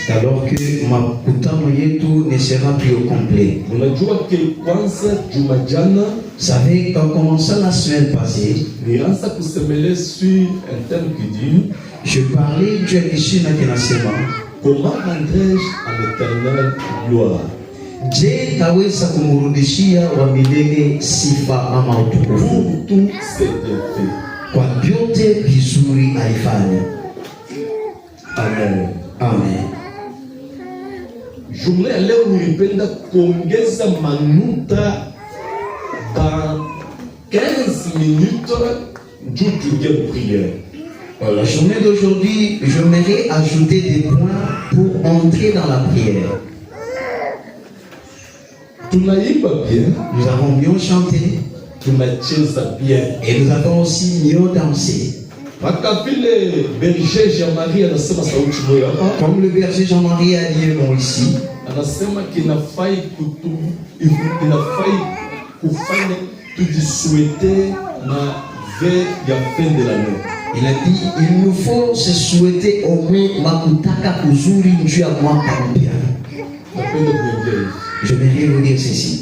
alors que makutano yetu ne sera plus au complet. Vous savez, en commençant la semaine passée, je parlais du Akishina Kenasema. Comment rendrai-je à l'éternel gloire? Je taweza kumrudishia wa milele sifa ama utukufu. Pour tout c'est fait. Kwa vyote vizuri alifanya. Amen. Amen. Journée ya leo nilipenda kuongeza manuta dans 15 minutes juu tuingie prière. La journée d'aujourd'hui, j'aimerais ajouter des points pour entrer dans la prière. Nous avons bien chanté et nous avons aussi mieux dansé. Comme le berger Jean-Marie a dit bon ici, il a dit il nous faut se souhaiter au moins makutaka kuzuri njuu ya mwaka mpya. Je vais vous dire ceci.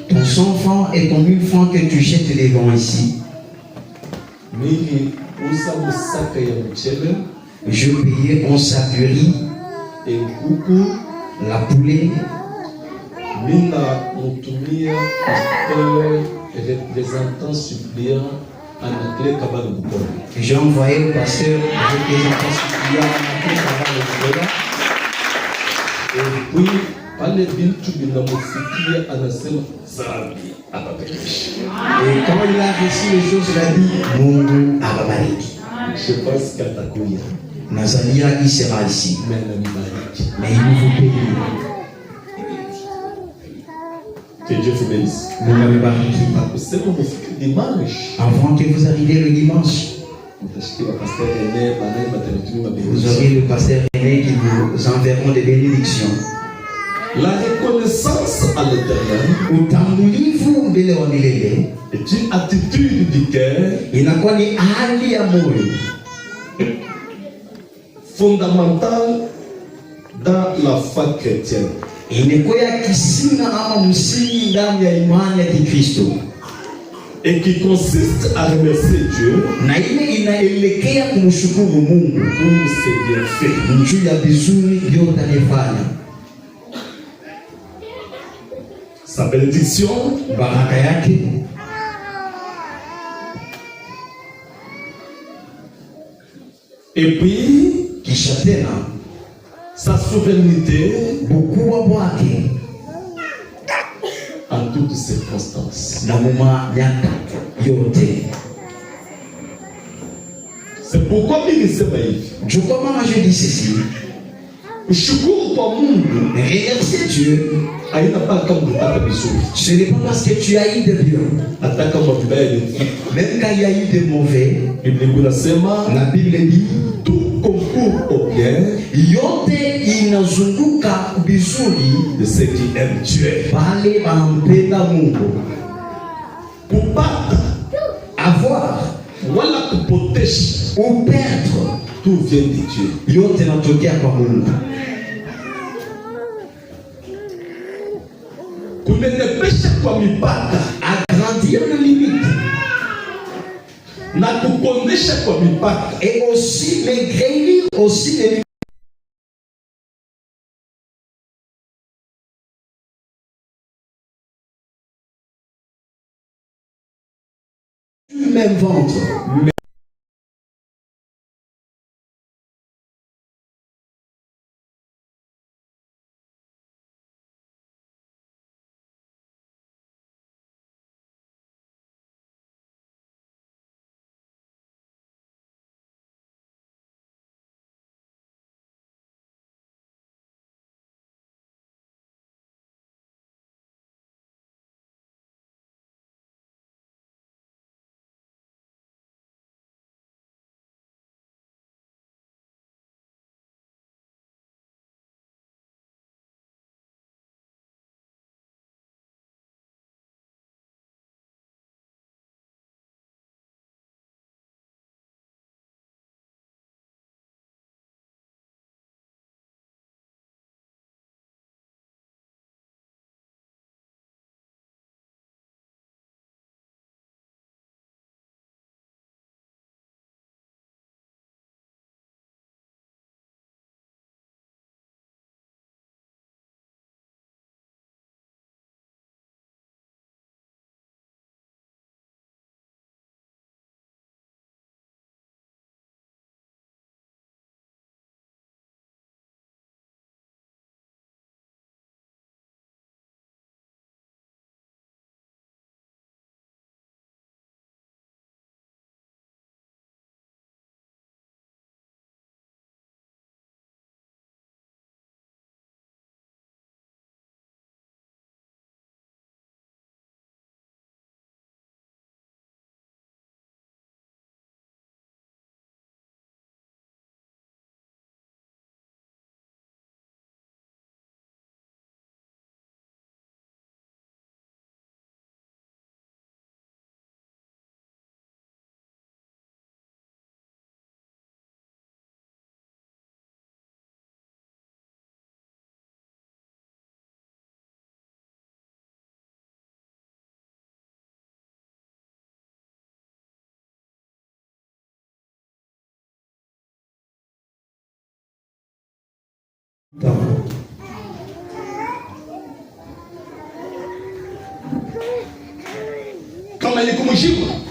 Ton 100 francs et ton 1000 francs que tu jettes devant ici, je payais un sac de riz, la poulet, représentant suppléant à Naklé Kabal Boukola. J'ai envoyé le pasteur représentant suppléant à Naklé Kabal Boukola. Et puis, pale bintu binamosikia anasema zambi ababariki. Et quand il a reçu les choses, il a dit Mungu ababariki. Je pense qu'atakuya. Nazalia il sera ici. Mais il nous faut payer. Que Dieu vous bénisse. Avant que vous arriviez le dimanche, vous aurez le pasteur René qui vous enverront des bénédictions. La reconnaissance à l'éternel est une attitude du cœur fondamentale dans la foi chrétienne. Et qui consiste à remercier Dieu pour ses bienfaits. Sa bénédiction, et puis sa souveraineté en toutes circonstances. C'est pourquoi je dis ceci. Remercier Dieu, ce n'est pas parce que tu as eu de bien. Même quand il y a eu de mauvais, la Bible dit tout concourt au bien yote inazunguka vizuri de ceux qui aiment Dieu. Pale bampenda Mungu. Pour battre, avoir, wala kupotesha ou perdre, tout vient de Dieu. Yote natokea kwa Mungu. Kunenepesha kwa mipaka, agrandir les limites. Na kuponesha kwa mipaka, et aussi les grélir aussi les limites. Même ventre.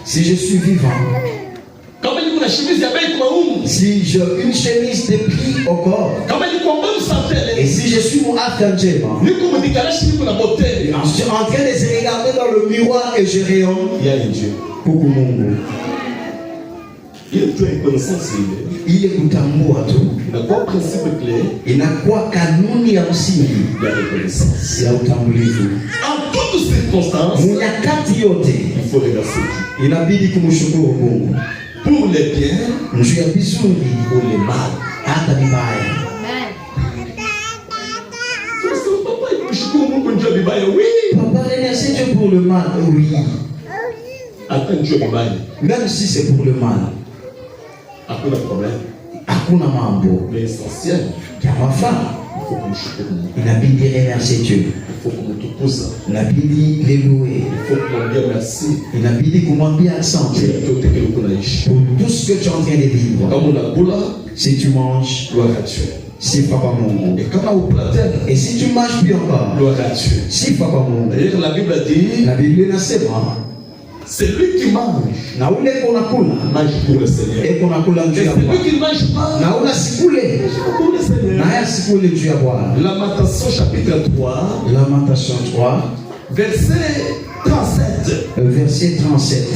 Si je suis vivant, si j'ai une chemise de plis au corps, et si je suis mon arcangèle, je suis en train de se regarder dans le miroir et je rayonne, il y a un Dieu. Coucou Mungu. Il est kutambua tu. Inakuwa principe clé. Inakuwa kanuni ya msingi ya reconnaissance. Ya utambulivu. En toutes circonstances, nyakati yote il faut remercier Dieu. Inabidi kumshukuru Mungu. Pour les biens, njuu ya vizuri, pour les mal, hata vibaya. Papa remercie Dieu pour le mal, oui. Même si c'est pour le mal, hakuna mambo. Mais essentiel, inabidi remercier Dieu. Inabidi le louer. Inabidi kumwambia asante pour tout ce que tu es en train de vivre. Si tu manges, si Papa Mungu. Et si tu manges bien encore, si Papa Mungu. D'ailleurs, la Bible dit, la Bible inasema, c'est lui qui mange. Na ule konakula mange pour le Seigneur. Et konakula njuu ya Bwana. C'est lui qui mange pas. Na ula sikule pour le Seigneur. Na ya sikule njuu ya Bwana. Lamentation chapitre 3. Lamentation 3. Verset 37. Verset 37.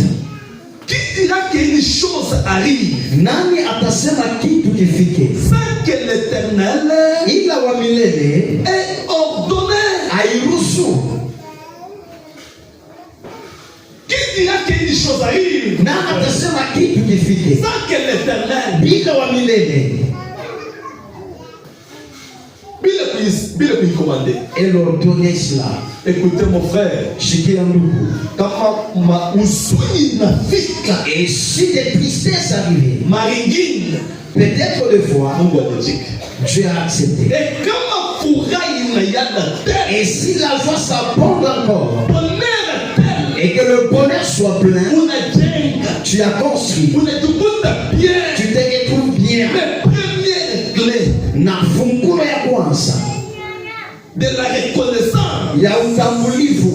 Qui dira qu'une chose arrive? Nani atasema kitu kifike? Sans que l'Éternel ila wa milele ait ordonné. Airuhusu. Qui dira qu'une chose arrive? Nani atasema kitu kifike? Sans que l'Éternel ila wa milele bila kuikomande. Et l'ordonner cela. Écoutez mon frère, shikia ndugu, kama usuni inafika et si des tristesses arrivent, maringine, peut-être des fois, Mungu atajika. Dieu a accepté. Et kama furahi inayada tena, et si la joie s'abonde encore, bonheur tena, et que le bonheur soit plein, unajenga, tu as construit, unajikuta bien, tu te retrouves bien. Mais première clé na fungulo ya kwanza de la reconnaissance ya utambulivu,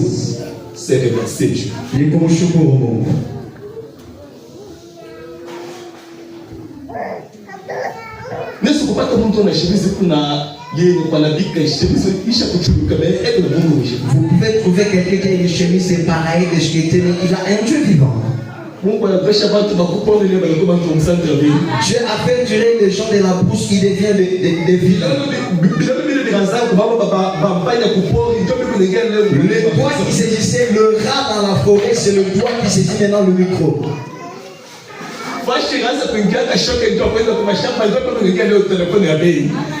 c'est remercier Dieu. Ni kumshukuru Mungu. Nesu kupata mtu na shimizi kuna yeye kwa nabika shimizi isha kuchuruka mbele eko na Mungu mwisho. Vous pouvez trouver quelqu'un qui a une chemise pareille de ce qui était, mais il a un Dieu vivant. Mungu anapesha watu bakupone leo balikuwa mtu msante mbili. Dieu a fait durer les gens de la brousse qui devient des vilains. Le doigt qui saisissait le rat dans la forêt, c'est le doigt qui saisit maintenant le micro.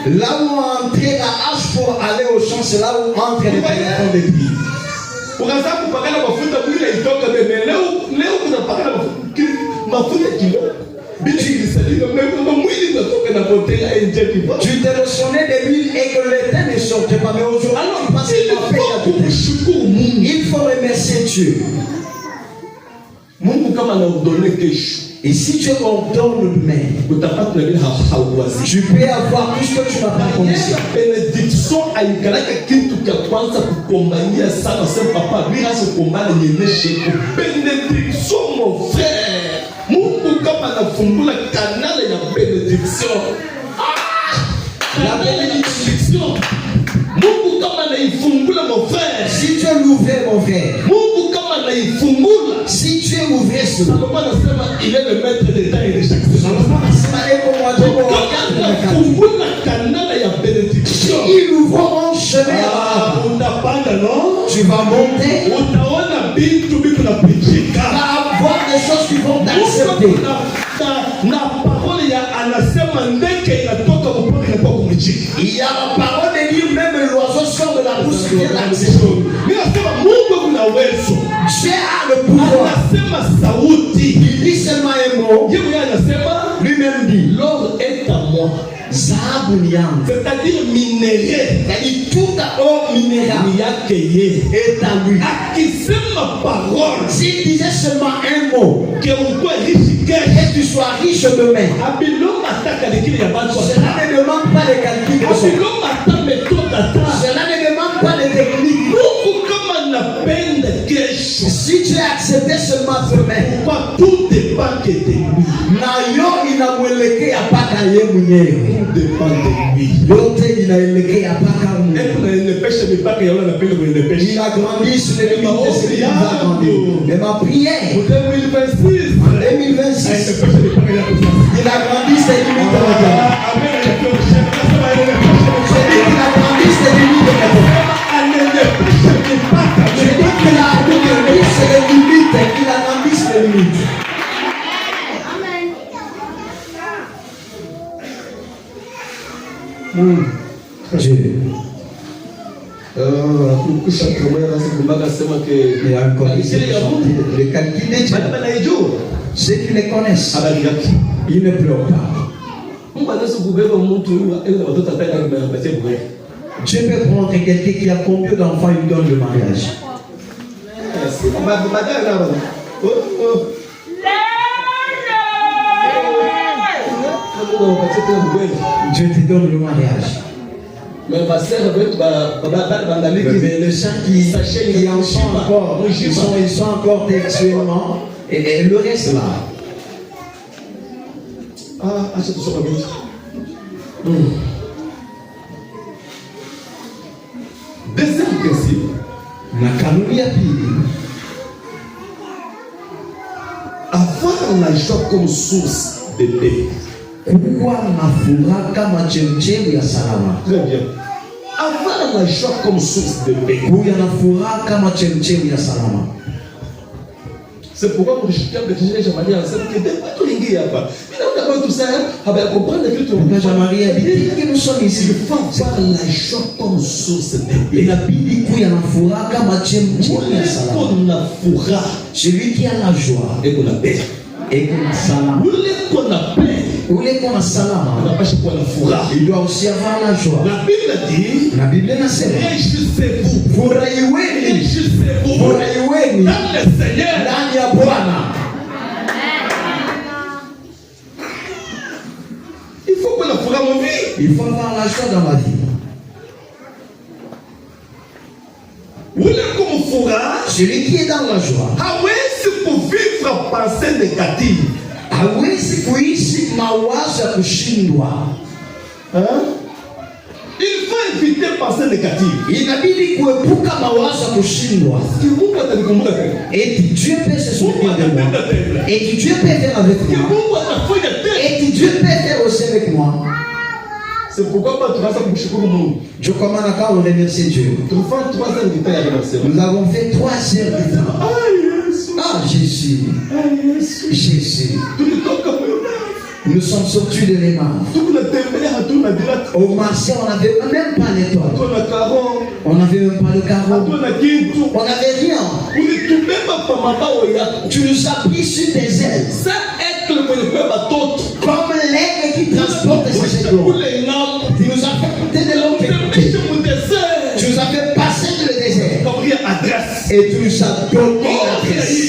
Là où on entrait la hache pour aller au champ, c'est là où entre les téléphones de vie. Tu te notionnais de l'huile et que le thé ne sortait pas, mais aujourd'hui, il faut remercier Dieu. Et si tu ordonnes demain, tu peux avoir tout ce que tu n'as pas connu. Bénédiction a kitu cha kwanza kukombania sana sema papa bila kukombana nyenyeshe. Bénédiction mon frère. Mungu kama anafungula kanali ya bénédiction. La bénédiction. Mungu kama anaifungula mon frère. Si tu l'ouvrais mon frère. Mungu kama anaifungula. Si tu ouvrais cela. Il est le maître des temps et de chaque chose. Il ouvre un chemin. Tu vas monter. Tu vas avoir des choses qui vont t'accepter. Il y a la parole de Dieu, même l'oiseau sort de la bouche qui vient d'accepter. Dieu a le pouvoir. Il dit seulement un mot. Lui-même dit, l'or est à moi. C'est-à-dire minéré. C'est-à-dire tout à or minéral est à lui. Ma parole. S'il disait seulement un mot, que tu sois riche demain, cela ne demande pas de calcul. seulement permet. Pourquoi tout dépend de lui. Na yo inamwelekea paka yeye mwenyewe. Tout dépend de lui. Yote inaelekea paka Mungu. Et pour les péchés, mais pas que y'en a appelé les péchés. Il a grandi sur les limites de ce qu'il a grandi. Mais ma prière, En 2026, en 2026, il a grandi ses limites de la terre. Je dis qu'il a grandi ses limites de la terre. Je dis qu'il a grandi ses limites, qu'il a grandi ses limites. Dieu. Il y a encore des le calcul des dieux. Ceux qui les connaissent, ils ne pleurent pas. Dieu peut prendre quelqu'un qui a combien d'enfants il donne le mariage. Dieu te donne le mariage. Mais ma sœur, Mais le sang qui en sont encore, ils sont encore textuellement, et le reste là. achète sur la minute. Deuxième principe. Na kanuni ya pili, avoir la joie comme source de paix. kuwa na furaha kama chemchemi ya salama. Très bien. Avoir la joie comme source de paix. Kuwa na furaha kama chemchemi ya salama. C'est pourquoi mon chien que tu j'ai Marie ensemble que des pas tout linguer là pas. Mais là on a tout ça, ah ben comprendre que tout. Quand Jean-Marie a dit que nous sommes ici, Il faut avoir la joie comme source de paix. inabidi kuwa na furaha kama chemchemi ya salama. Qu'on a furaha Celui qui a la joie et qu'on a paix. et qu'on a salama. Nous qu'on a paix. Ule qu'on a On salama, n'a pas chez qu'on a furaha. il doit aussi avoir la joie. La Bible dit La Bible inasema, réjouissez-vous. furahiweni, Réjouissez-vous furahiweni dans le Seigneur. ndani ya Bwana. Il faut qu'on a furaha mon vie. Il faut avoir la joie dans la vie. Vous voulez comme furaha? Celui qui est dans la joie Hawezi kuvivre pensée négative. hawezi kuishi mawazo ya kushindwa. Il faut éviter pensée négative. Inabidi kuepuka mawazo ya kushindwa. Si Mungu atanikumbuka tena. Et Dieu peut se souvenir de moi. Et Dieu peut faire avec Si moi. Mungu atafanya tena. Et Dieu peut faire aussi avec moi. C'est pourquoi pas tunaanza kumshukuru Mungu. Je commence à remercier Dieu. Tulifanya 3 ans de temps ya anniversaire. Nous avons fait 3 heures de temps. Ah Yesu. Ah Jésus, Ah Yesu. Jésus. Tulitoka moyo. Nous sommes sortis de l'Emma. Tunatembea hatuna direct. Au marché, on n'avait même pas l'étoile. Hatuna karo. On n'avait même pas le carreau. Hatuna kitu. On n'avait rien. Ulitubeba kwa mabao yako. Tu nous as pris sur tes ailes. Ça être mwenye kubeba toto. Comme l'aigle qui transporte ses ailes. Kule ng'ambo. Tu nous as fait goûter de l'eau. Utembeshe mu désert. Tu nous as fait passer dans le désert. Kabria adresse. Et tu nous as donné l'adresse.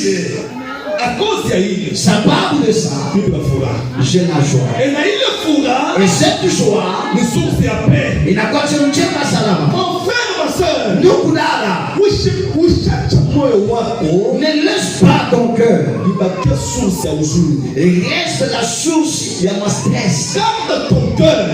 À cause ya ile. Sababu de ça, Mimi na furaha. j'ai la joie. Et na ile furaha Et cette joie, ni source ya paix. inakuwa chemchemi ya salama. Mon frère, ma soeur, Ndugu dada, ushacha moyo wako ne laisse pas ton cœur. ibakie source ya huzuni. Reste la source ya stress. Garde ton cœur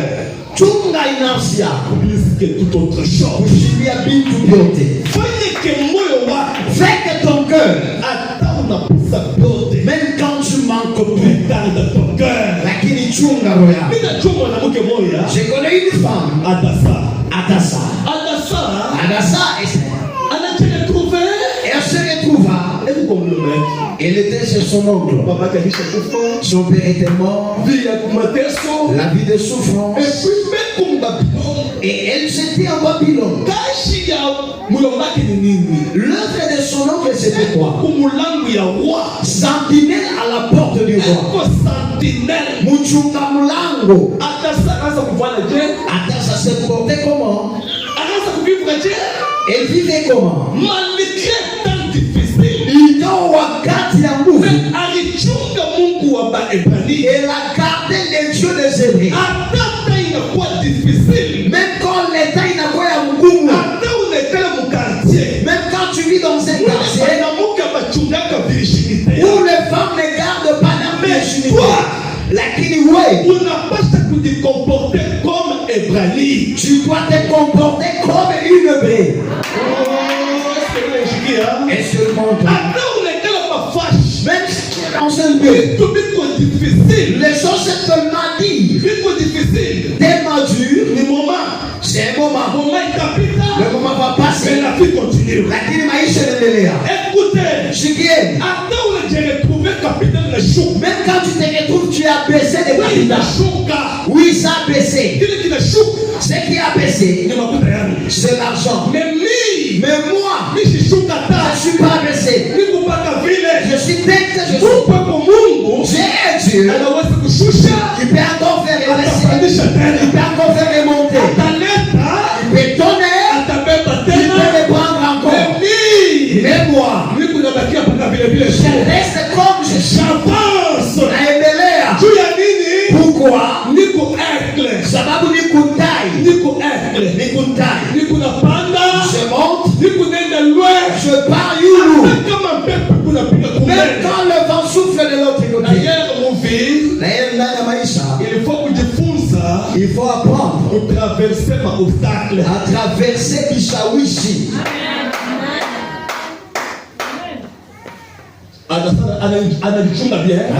Chunga inafsi yako. plus que toute autre chose. Kushilia vitu vyote. Fanye que moyo wako Fais que ton cœur, hata unapusa vyote. même quand tu manques tout, Garde ton cœur. lakini chunga roho yako. Mimi najua mwanamke moja Je connais une femme, Adasa. Adassa. Adassa, Anataka trouver elle se retrouva. et comme le mec. Elle était chez son oncle. Papa Kanisha kufa. Son père était mort. Vie ya kumateso. La vie de souffrance. Et puis même comme Babylone. Et elle était en Babylone. Kashi ya mulombaki ni nini? L'œuvre de son oncle, c'était quoi? Kumulangu ya roi. Sentinelle à la porte du roi. Eko sentinelle. Muchunga mulango. Atasa anaanza kufanya je? Adassa se portait comment? Anaanza kuvivre je? Elle vivait comment? Malgré tant difficile. Ingawa wakati ya nguvu. Mais alichunga Mungu wa Baebrani. Elle a gardé les dieux des Hébreux. Atata inakuwa difficile. Même quand l'état inakuwa ya mgumu. Ata unekala mu quartier. Même quand tu vis dans un quartier. Mwanamke bachungaka virginité. unapaswa kujicomporter comme Ebrani. Tu dois te comporter comme une hébreu. Est-ce que le monde? Même si tu es dans un lieu, les choses se te madillent. Des madures, c'est un moment. Le moment va passer. Mais la vie continue. Lakini maisha yanaendelea. Écoutez, Sikieni. Même quand tu te retrouves, tu as baissé des capitales. Oui, ça a baissé. Ce qui a baissé, c'est l'argent. Mais moi, je ne suis pas baissé. Je suis tête, je suis. J'ai un Dieu qui peut encore faire baisser. Il peut encore faire remonter. Il peut donner. Il peut reprendre encore. Mais moi, je reste comme je suis. Pourquoi? Sababu niko tai. Je monte. Je pars yulu. Même quand le vent souffle de l'autre côté. Il faut apprendre à traverser Kishawishi.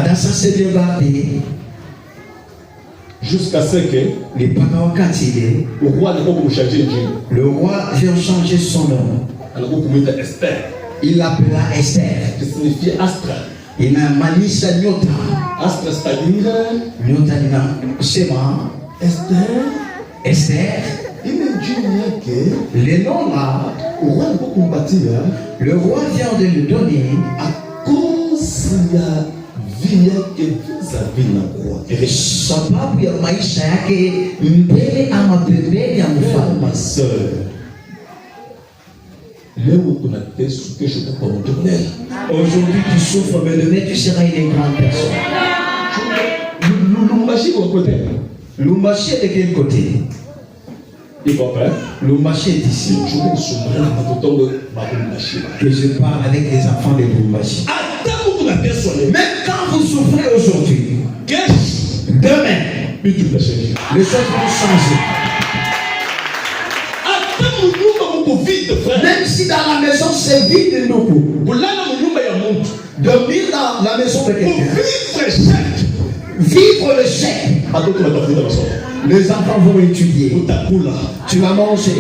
Adassa s'est débattu jusqu'à ce que le roi vient changer son nom. Il l'appela Esther, qui signifie astre. Il a manisha nyota. Astre, c'est-à-dire nyota nina sema Esther. Le nom là, le roi vient de le donner à cause de la vie que vis-à-vis na roi. Sababu ya maisha yake mbele ama pembeni ya mfalme. Ma sœur, aujourd'hui tu souffres, mais demain tu seras une grande personne. Lumbashi est de quel côté? Lumbashi est ici. Que je parle avec les enfants de Lumbashi. Même quand vous souffrez aujourd'hui, demain, les choses vont changer. Même si dans la maison c'est vide, dormir dans la maison de quelqu'un, vivre le chèque. Les enfants vont étudier. Tu vas manger.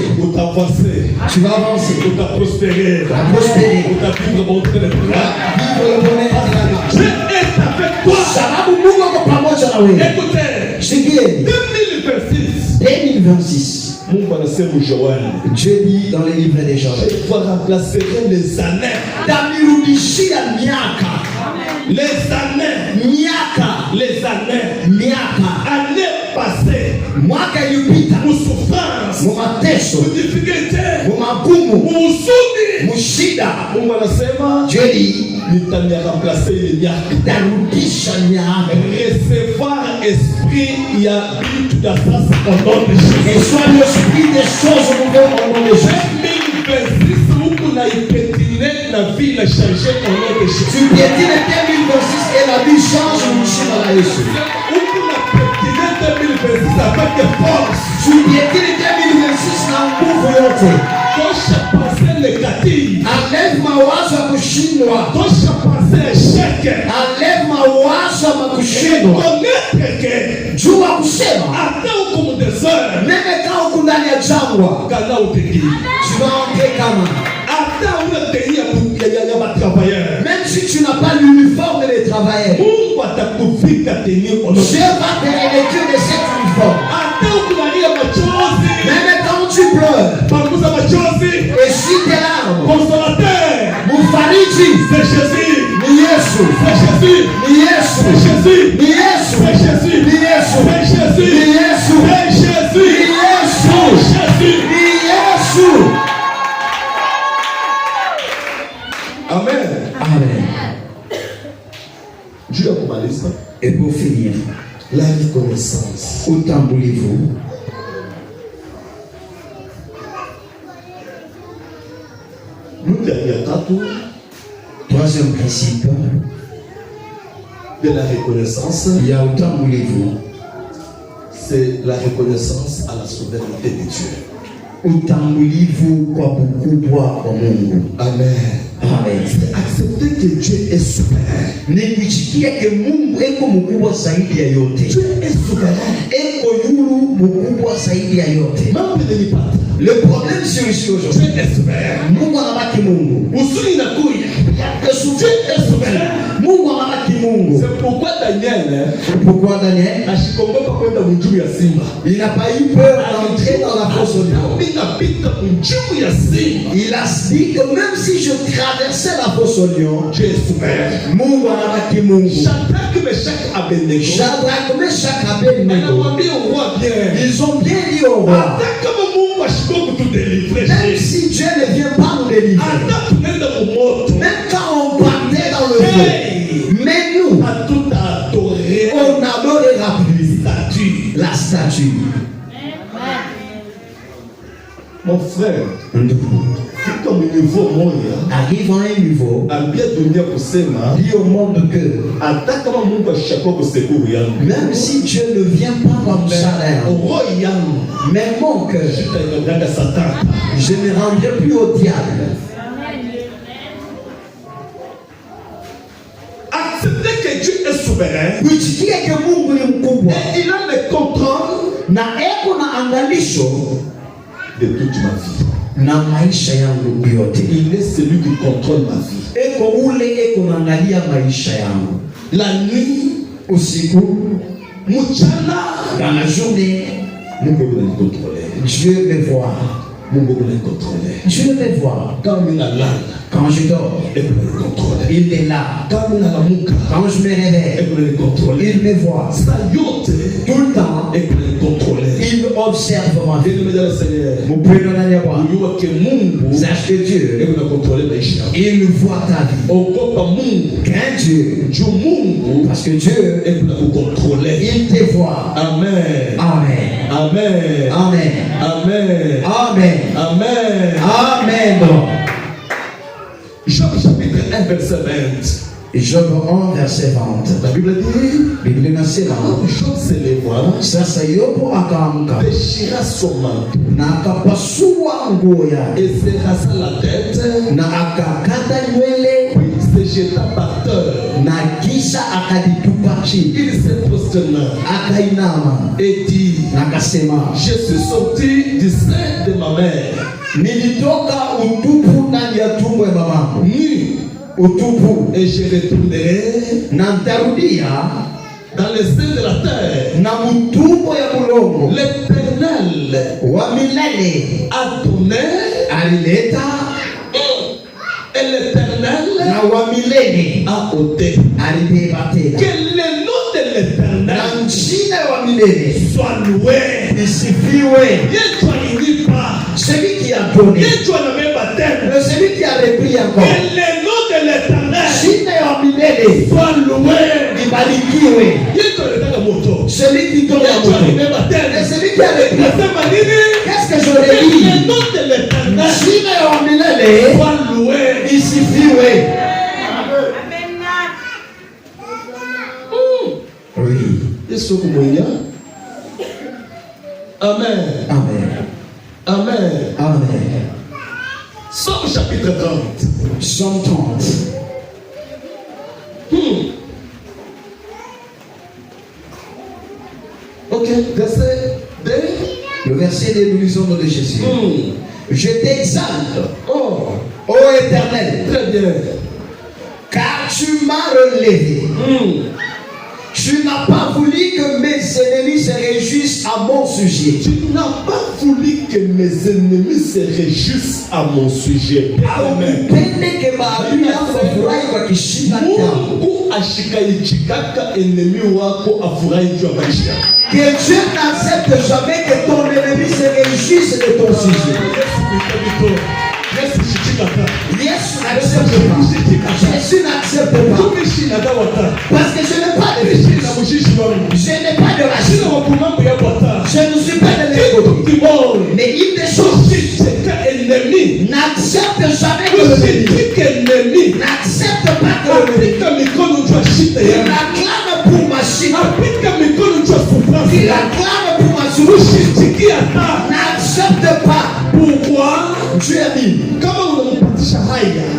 Tu vas avancer. Tu vas prospérer. Tu vas prospérer. Tu vas vivre le bonheur de la vie. Écoutez, 2026. Dieu dit dans les livres des Joël, je remplacer les années. Les années. Années passées. Mwaka iliyopita. Souffrance. Mateso. Difficulté. Magumu. Huzuni. Shida. Mungu anasema Dieu dit nitarudisha miaka. Nitarudisha miaka. Recevoir esprit ya vitu vya sasa au nom de Jésus. Et soit l'esprit des choses nouvelles au nom de Jésus. 2026 huku na ipetine na vie na changer au nom de Jésus. Tu piétines 2026 et la vie change au nom de Jésus. Huku na petine 2026 avec force. Tu piétines 2026 na nguvu yote. Tosha passer négatif. Enlève mawazo ya kushindwa. Tosha passer échec. Enlève mawazo ya kushindwa. Connaître que jua kusema hata huko mdesert. Meme kama uko ndani ya jangwa. Kana uteki. Tu vas entrer kama hata una tenir ya travailleurs. Même si tu n'as pas l'uniforme des travailleurs. Mungu atakufika tenir au nom. Dieu va te revêtir de cet uniforme. Hata ukunalia machozi. Même quand tu pleures. Panguza machozi. Et si tes larmes. Consolateur. Mufariji. C'est Jésus. Ni Yesu. C'est Jésus. Ni Yesu. C'est Jésus. Ni Yesu. C'est Jésus. Ni Yesu. C'est Jésus. Ni Yesu. C'est Jésus. Ni Yesu. Jésus. Ni Yesu. Amen. Amen. Dieu a commencé. Et pour finir, la reconnaissance. Autant voulez-vous. Troisième principe de la reconnaissance. Il y a autant voulez-vous. c'est la reconnaissance à la souveraineté de Dieu. Utambulivu kwa ukubwa wa Mungu. Amen. Amen. C'est accepter que Dieu est souverain. Ni kusikia ke Mungu eko mkubwa zaidi ya yote. Dieu est souverain. Eko yulu mkubwa zaidi ya yote. Mambo nilipata. Le problème c'est ici aujourd'hui. Dieu est souverain. Mungu anabaki Mungu. Usuni inakuya. Dieu est souverain. Mungu anabaki Mungu. C'est pourquoi Daniel, Daniel ashikongopa kwenda mjuu ya simba. Il n'a pas eu peur d'entrer dans la fosse au lion. Il a dit que même si je traversais la fosse au lion, Dieu est souverain. Mungu anabaki Mungu. Shadrach, Meshach, Abednego. Shadrach, Meshach, Abednego. Ils ont bien dit au roi. Même si Dieu ne vient pas nous délivrer, même quand on partait dans le feu, mais nous, on adorera plus la statue. Mon frère, arrive à un niveau, dit au monde que même si Dieu ne vient pas comme ça, mais mon cœur, je ne rendrai plus au diable. Accepter que Dieu est souverain, et il a le contrôle de toute ma vie. Il est celui qui contrôle ma vie. La nuit, dans la journée, Dieu me voit. Dieu me voit. Quand je dors, il est là. Quand je me réveille, il me voit. Tout le temps, il observe ma vie. Vous pouvez nous donner à voir. Sache que Dieu, il voit ta vie. Crains Dieu. Parce que Dieu, il te voit. Amen. Amen. Amen. Amen. Amen. Amen. Amen. Amen. Job chapitre 1 verset 20. Job 1 verset 20. La Bible dit, Bible inasema, Job s'élèvera, sasa Yobu akaamka déchira son manteau na akapasua nguo yake et se rasa la tête, na akakata nywele puis se jeta par terre. na kisha akajitupa chini, Il se prosterna akainama et dit, na akasema, je suis sorti du sein de ma mère, nilitoka utupu ndani ya tumbo ya mamangu, nu, utupu, et je retournerai na nitarudia dans le sein de la terre. na mtumbo ya mulongo. L'Éternel Wa milele a donné alileta et l'Éternel na wa milele a ôté. alibeba tena. Que le nom de Na l'Éternel jina wa milele soit loué. isifiwe. Yesu alinipa. Celui qui a donné, Yesu anabeba tena. celui qui a repris encore. Que le nom de l'Éternel Jina ya milele soit loué. ibarikiwe. Yesu anataka moto. Celui qui donne la Yesu moto. alibeba Et tena. celui qui a repris. Nasema nini? Qu'est-ce que Que j'aurais dit? le nom de l'Éternel Jina ya milele soit loué. isifiwe. Oui. Yesu kumwenya. Amen. Amen. Amen. Amen. Somme chapitre 30. Psaume 30. Ok, verset 2. Le verset de l'horizon de Jésus. Je t'exalte, Oh, ô Éternel, très bien. car tu m'as relevé. Tu n'as pas voulu que mes ennemis se réjouissent à mon sujet. Tu n'as pas voulu que mes ennemis se réjouissent à mon sujet. Amen. Haupende que maadui yangu wafurahi wakishinda jambo. Mungu ashikaichikaka enemi wako afurahi juu ya maisha. Que Dieu n'accepte jamais que ton ennemi se réjouisse de ton sujet. Yesu shichikaka. Yesu n'accepte pas. Jésus n'accepte pas. Parce que je n'ai pas de justice. Je n'ai pas de rachis. Je ne suis pas de l'égo. Mais une des choses, n'accepte jamais que l'ennemi. N'accepte pas que l'ennemi. Il acclame pour ma chute. Il acclame pour n'accepte pas. Pourquoi? Tu as dit.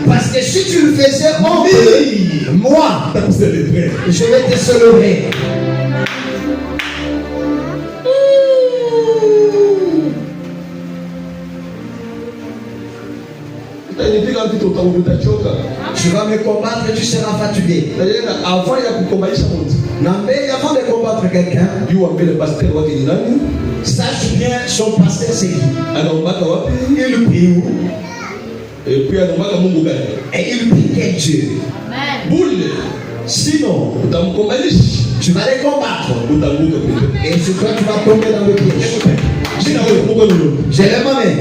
Parce que si tu le faisais, moi, je vais te célébrer. Tu vas me combattre et tu seras fatigué. Avant de combattre quelqu'un, sache bien son pasteur c'est qui. Il prie où? Et il prie quel Dieu. Sinon, tu vas les combattre. Et sur toi, tu vas tomber dans le piège. Je lève ma main.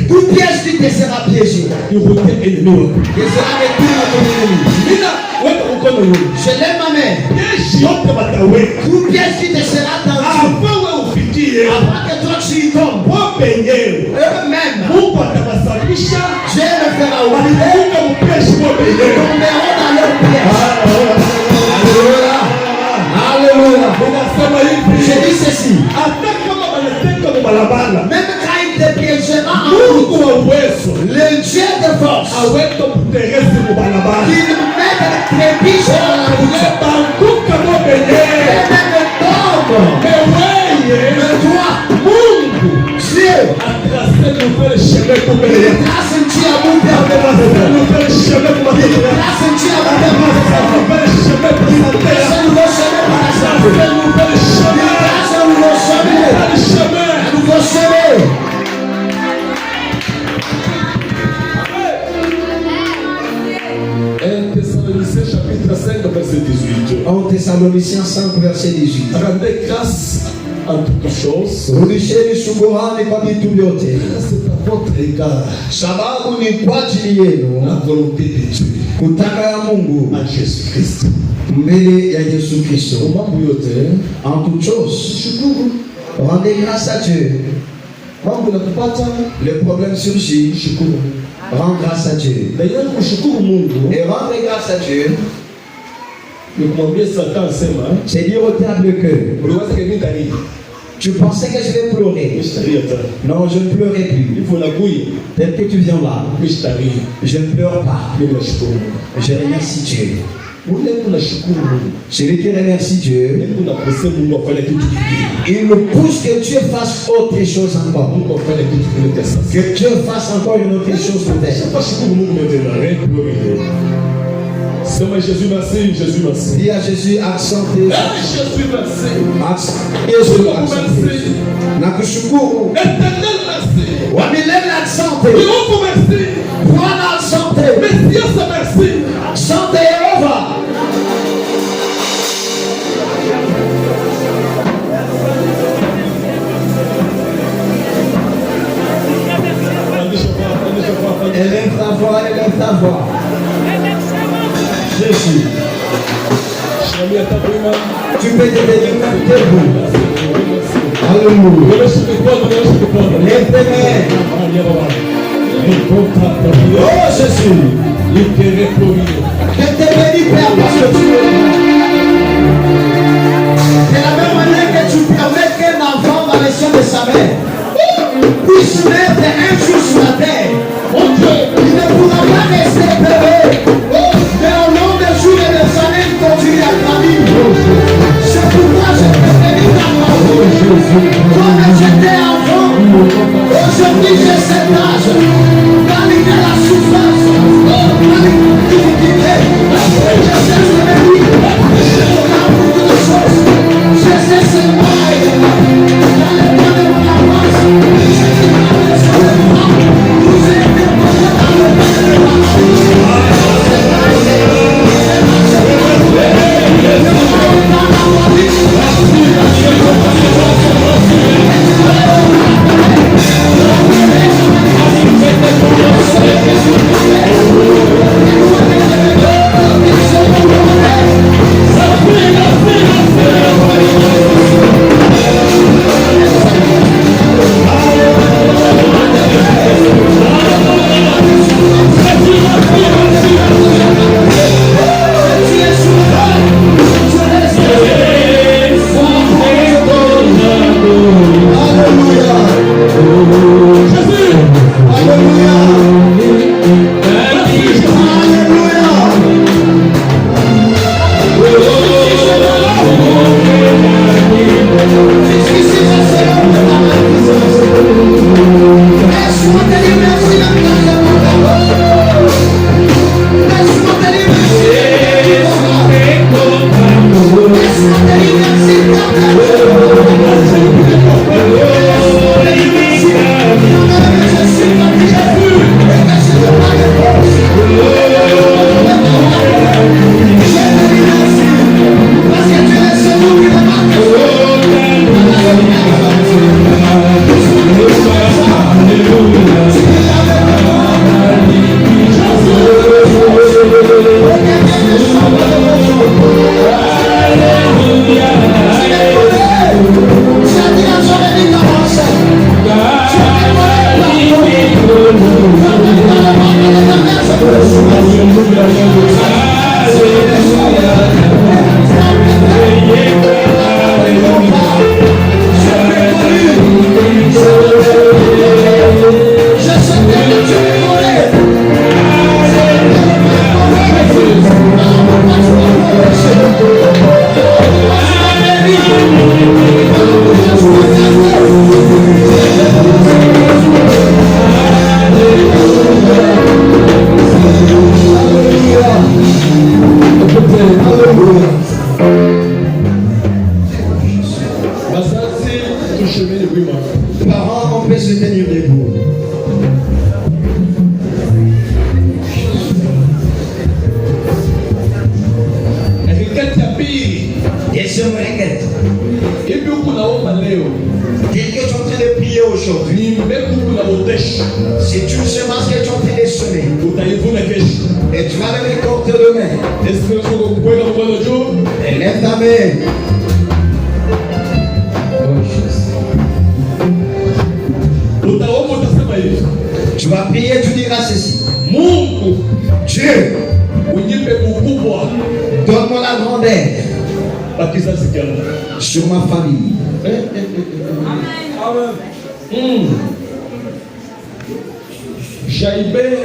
Tout piège qui te sera piégé. Il sera détruit à ton ennemi. Je lève ma main. Tout piège qui te sera tendu. Avant que toi tu y tombes. Eux-mêmes. Dieu le fera oublier. Ils tomberont dans leur piège. Alléluia. Je dis ceci. Même quand il te piégera en route, le Dieu de force qui met des trépieds dans la route et même tombe. Mais toi, Dieu trace un chemin pour me trace un chemin pour me chapitre 5, verset 18. 1 Thessaloniciens 5, verset 18. Rendez grâce en toutes choses. Rudisheni shukrani kwa vitu vyote. C'est à votre égard. Sababu ni kwa ajili yenu. La volonté de Dieu. Kutaka ya Mungu. En Jésus Christ. Mbele ya Yesu Kristo. Mambo yote. En toutes choses. Shukuru. Rendez grâce à Dieu. Mambo nakupata. Le problème surgit. Shukuru. Rends grâce à Dieu. D'ailleurs, kushukuru Mungu. Et rendez grâce à Dieu. C'est dire au diable que tu pensais que je vais pleurer. Non, je ne pleurerai plus. Dès que tu viens là, je ne pleure pas. Je remercie Dieu. Celui qui remercie Dieu, il me pousse que Dieu fasse autre chose encore. Que Dieu fasse encore une autre chose peut-être. Jésus merci, Jésus merci. Dis à Jésus accenté. Jésus merci. Jésus accenté. Nakushukuru. Éternel merci. Wamilele accenté. Yehova merci. Bwana accenté. Messias merci. Accenté Yehova. Élève ta voix, élève ta voix. Jésus. Tu peux te tenir même debout. Alléluia. Lève tes mains. Oh Jésus. Je te bénis Père parce que tu es là. De la même manière que tu permets qu'un enfant dans les seins de sa mère puisse mettre un jour sur la terre. Oh Dieu, il ne pourra pas rester bébé. Mais au long des jours et des années, il continue à grandir. C'est pourquoi je te bénis ta parole. Comme j'étais enfant, aujourd'hui j'ai cet âge. Malgré la souffrance, malgré la difficulté, Et je me regrette. Et puis, on a oublié. Dire que tu es en train de prier aujourd'hui. Si tu sais ce que tu es en train de semer, et tu vas lever contre demain, et lève ta main. Tu vas prier, tu diras ceci. Dieu, donne-moi la grandeur sur ma famille. Jaïbé,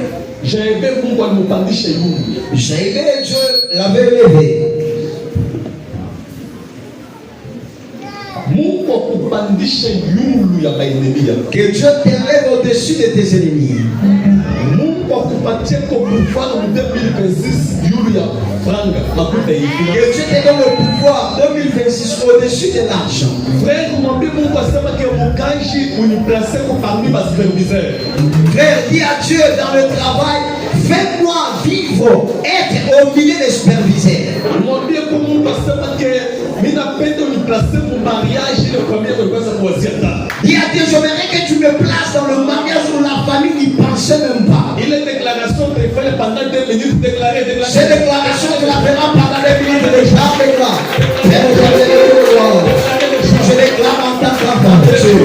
Dieu l'avait levé. Que Dieu t'élève au-dessus de tes ennemis. Que Dieu te donne le pouvoir 2026 au-dessus de l'argent. Frère, dis à Dieu dans le travail, fais-moi vivre, être au milieu des superviseurs. Dis à Dieu, j'aimerais que tu me places dans le mariage où la famille n'y pensait même pas. Cette déclaration, tu la feras pendant 2 minutes déjà avec moi. Je déclare en tant qu'enfant de Dieu.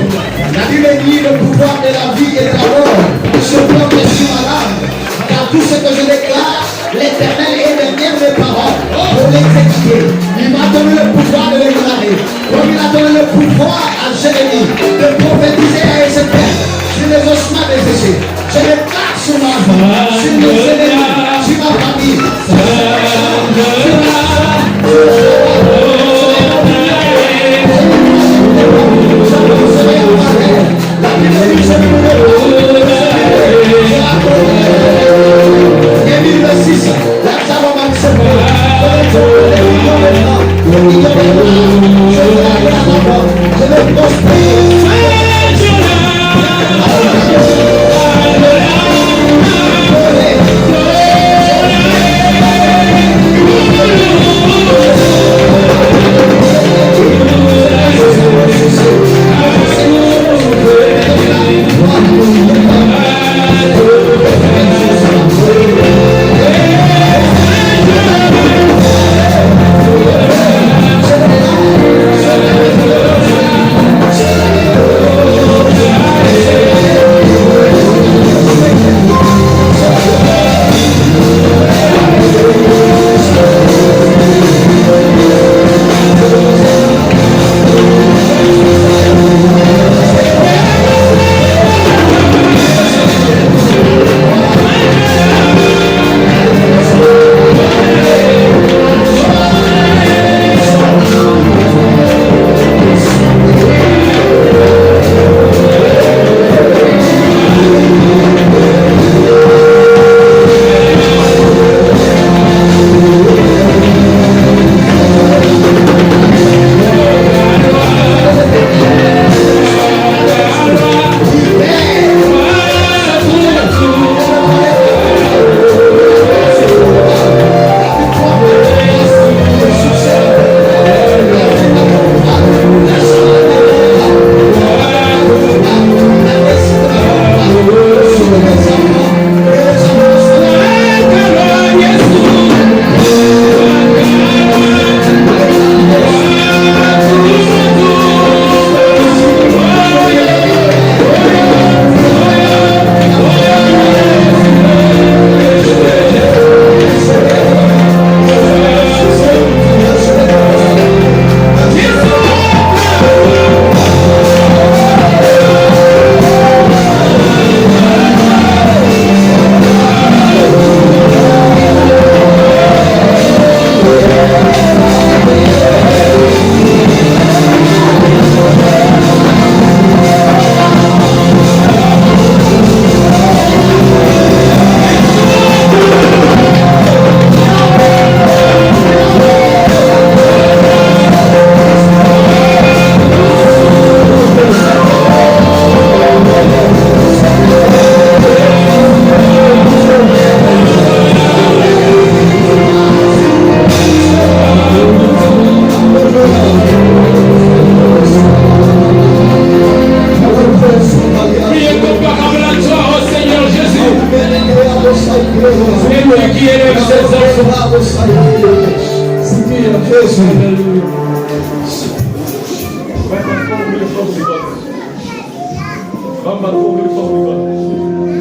La Bible dit le pouvoir de la vie et de la mort se porte sur ma langue. Car tout ce que je déclare, l'Éternel est derrière mes paroles pour l'exécuter. Il m'a donné le pouvoir de déclarer. Comme il a donné le pouvoir à Jérémie de prophétiser à Ézéchiel. Je ne ose pas les laisser. Je les plaque sur ma vie, sur mes ennemis, sur ma famille. Je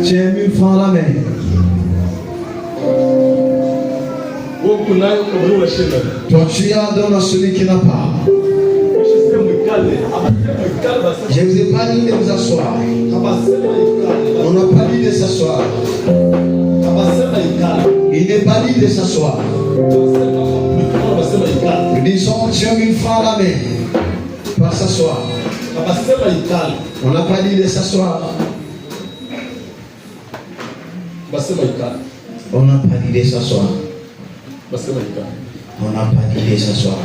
Tiens 1000 francs à la main. Toi, tu as donné à celui qui n'a pas. Je ne vous ai pas dit de vous asseoir. On n'a pas dit de s'asseoir. Il n'est pas dit de s'asseoir. Nous disons, tu as 1000 francs à la main. Pas s'asseoir. On n'a pas dit de s'asseoir. On n'a pas dit de s'asseoir. On n'a pas dit de s'asseoir.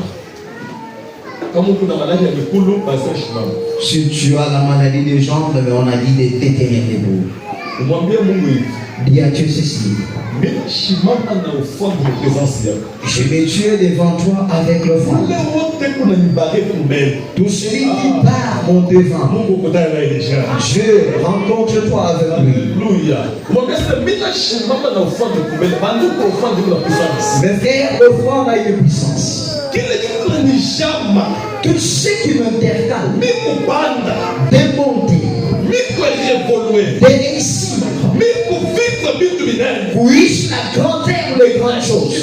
Si tu as la maladie des jambes, mais on a dit de détenir debout. Dis à Dieu ceci. Je vais tuer devant toi avec le vent. Tout celui qui part mon devant, je rencontre toi avec lui. Mes frères, le vent a une puissance. Tout ce qui m'intercale, démonter, de réussir, oui, la grandeur des grandes choses.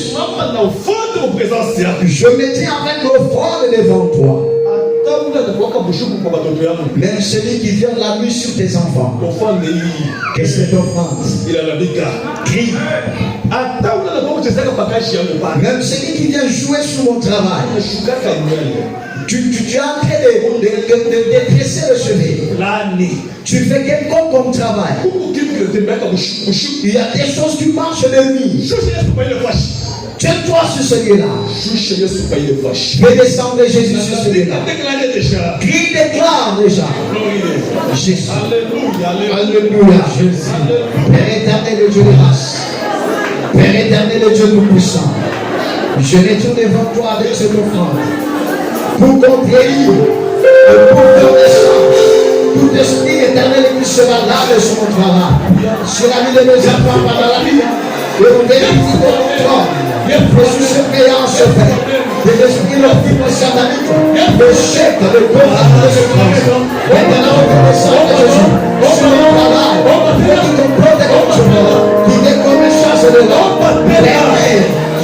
Je me tiens avec l'offrande devant toi. Même celui qui vient la nuit sur tes enfants, que cette offrande crie. Même celui qui vient jouer sur mon travail, tu es en train de dresser le cheveu. Tu fais quelconque comme travail. Il y a des choses qui marchent de nuit. Tiens-toi sur celui-là. Fais descendre Jésus sur celui-là. Crie, déclare déjà. Jésus. Alléluia. Père éternel et Dieu de grâce. Père éternel et Dieu tout-puissant. Je retourne devant toi avec cette offrande. Pour qu'on guérisse et pour qu'on descende tout esprit éternel qui sera là sur mon travail, sur la vie de mes enfants pendant la vie, et on vérifie de mon corps, et sous ce payant se fait, de l'esprit l'optique satanique, le chèque, le corps, de ce Christ, maintenant on descend de Jésus, sur mon travail, qui comprend des contrôles, qui découvre les chances de l'homme,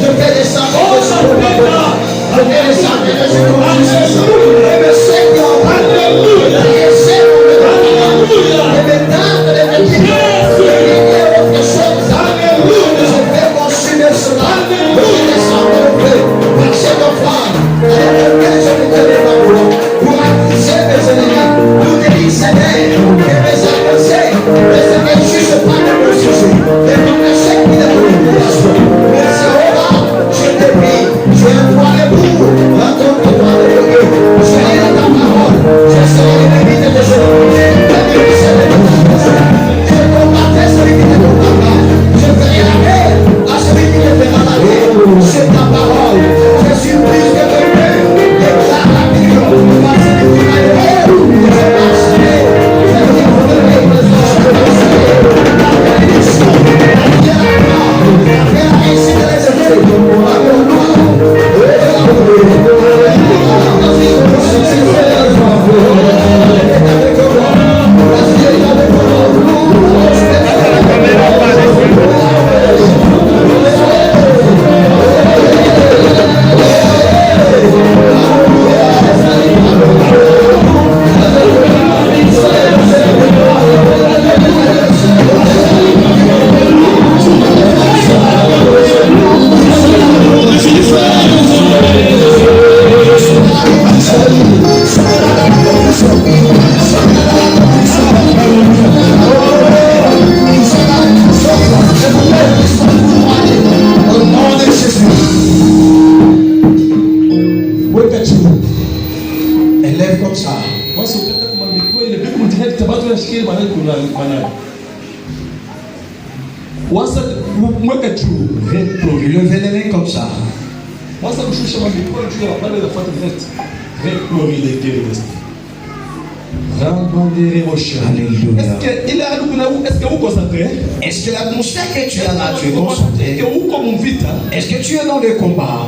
je fais descendre de ce corps. Je vais les amener de ce conscience. Et me sais qu'on va. Et c'est qu'on me donne. Et me donne de me dire. Et autre chose. Je vais consommer cela. Je vais descendre le feu. Par cette offrande. Avec laquelle je me donne ma voix. Pour accuser mes ennemis. Pour délicer et mes adversaires. Mais c'est que je ne pas de mon sujet. Et pour que ce qui est de mon population. Merci au roi. Je te prie. Je toi les bouts, raconte-toi les lieux, je serai dans ta parole, je serai l'ennemi de tes ennemis, l'ennemi de tes ennemis. Je combattrai celui qui te combattra, je ferai la guerre à celui qui te fera la guerre. C'est ta parole, je suis plus que vainqueur, déclare la vision, par celui qui m'a aimé, je marcherai, je découvrirai les anges de mon ciel, la bénédiction, la miracle, la réussite de les esprits, la gloire. Levez les mains comme ça. Est-ce que l'atmosphère que tu as là, tu es concentré? Est-ce que tu es dans le combat?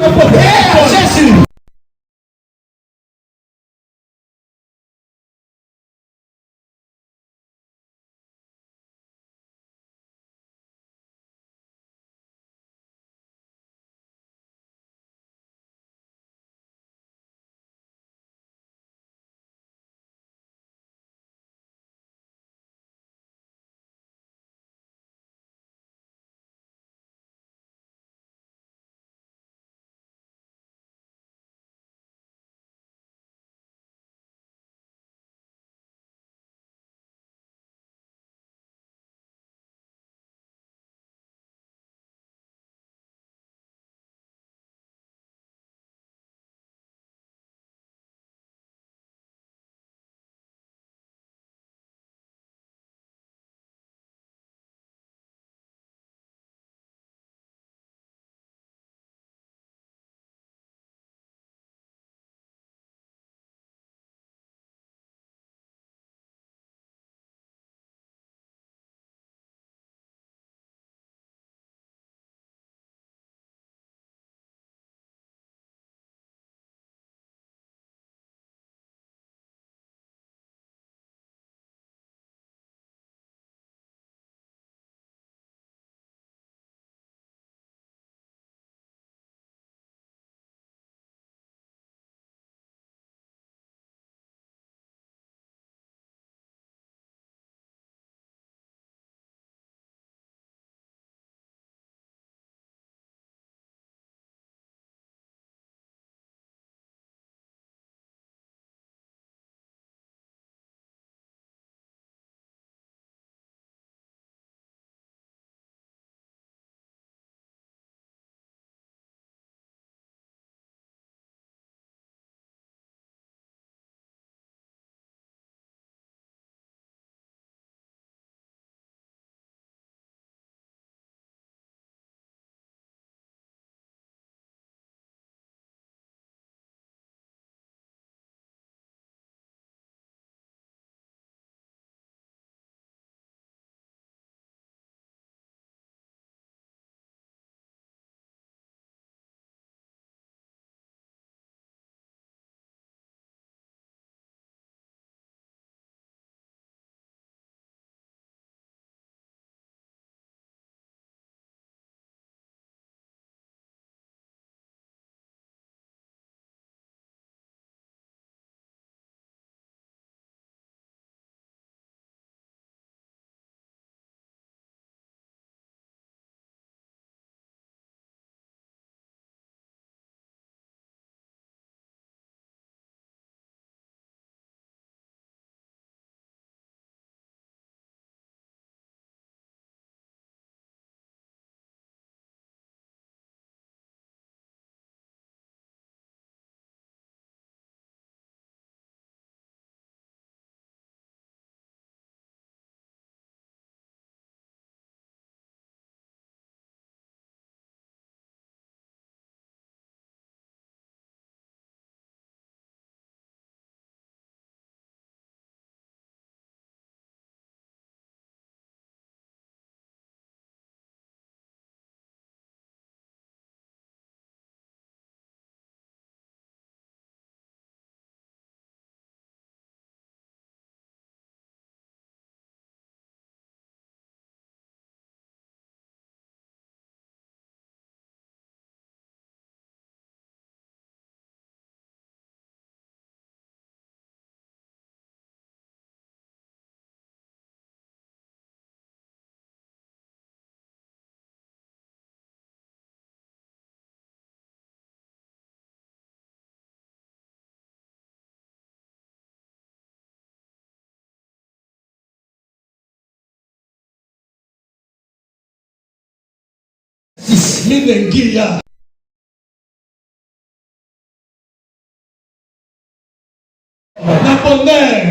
Jésus. Minengia. Naponer.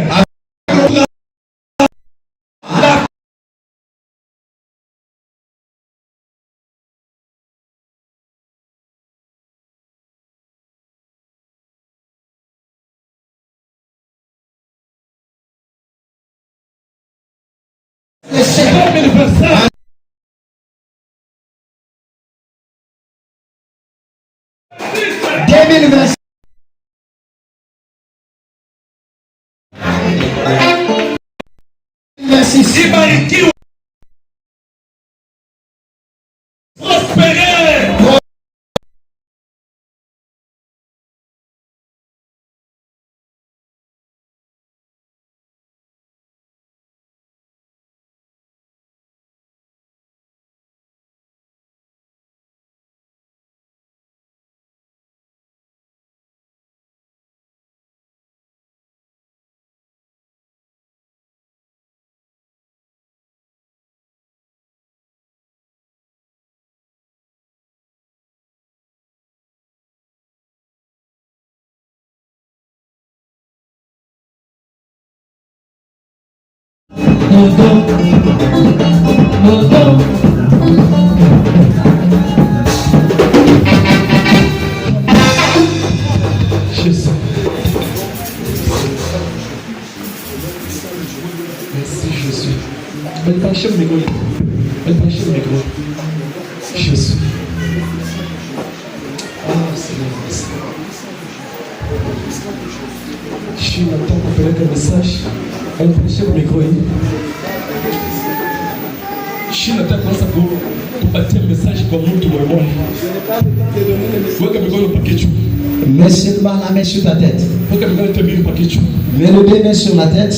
6. Ibarikiwe. Prospérer. Jésus. Merci Jésus. Elle penche le micro. Elle penche le micro. Jésus. Ah Seigneur, merci. Je suis maintenant pour faire un message. Elle penche le micro. Je suis là pour partir un message pour tout le monde. Mets seulement la main sur ta tête. Mets le deux mains sur la tête.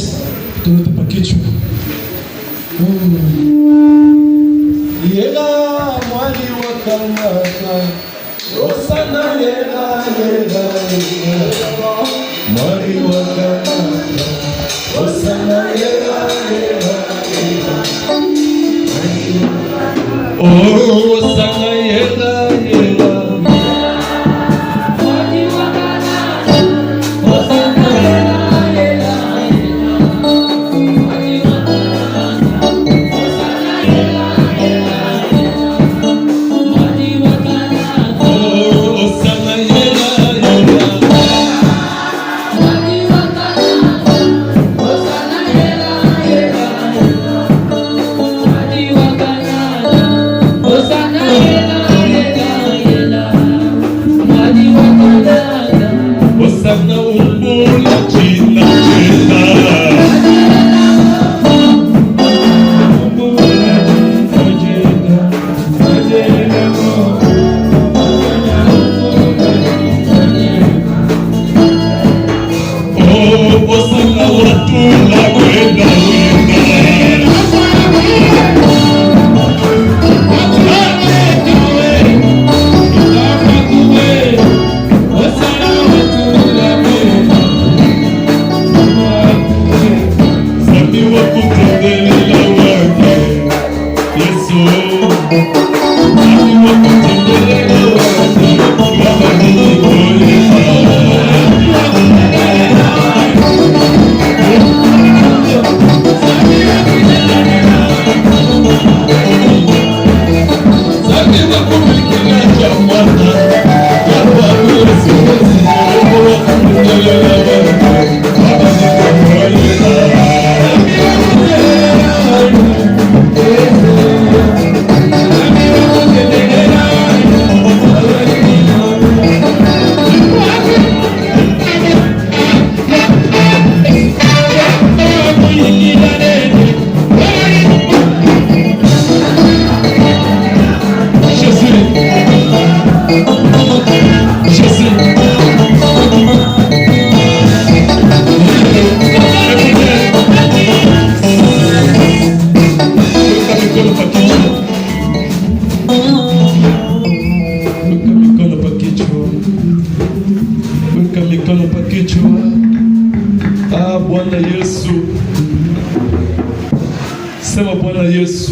Sema Bwana Yesu,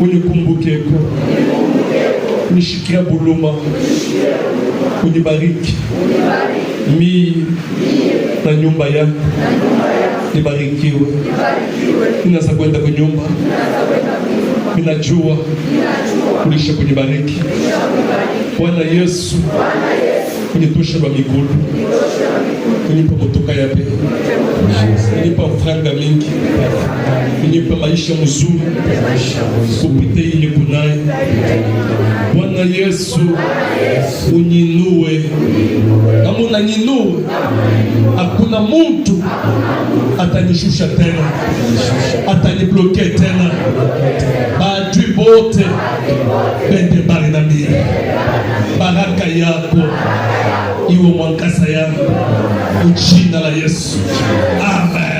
unikumbukeko, unishikia buluma, unibariki, mimi na nyumba yako, nibarikiwe. Ninaweza kwenda kwa nyumba, ninajua ulisha kunibariki. Bwana Yesu, kunitosha wa migulu, kunipa motoka ya bei, kunipa franga mingi, kunipa maisha mzuri, kupite ili kunaye. Bwana Yesu, unyinue. Kama unanyinue, hakuna mtu atanishusha tena, atanibloke tena. Badui bote bende bari na mimi. Baraka yako iwe mwangaza yangu, jina la Yesu. Amen.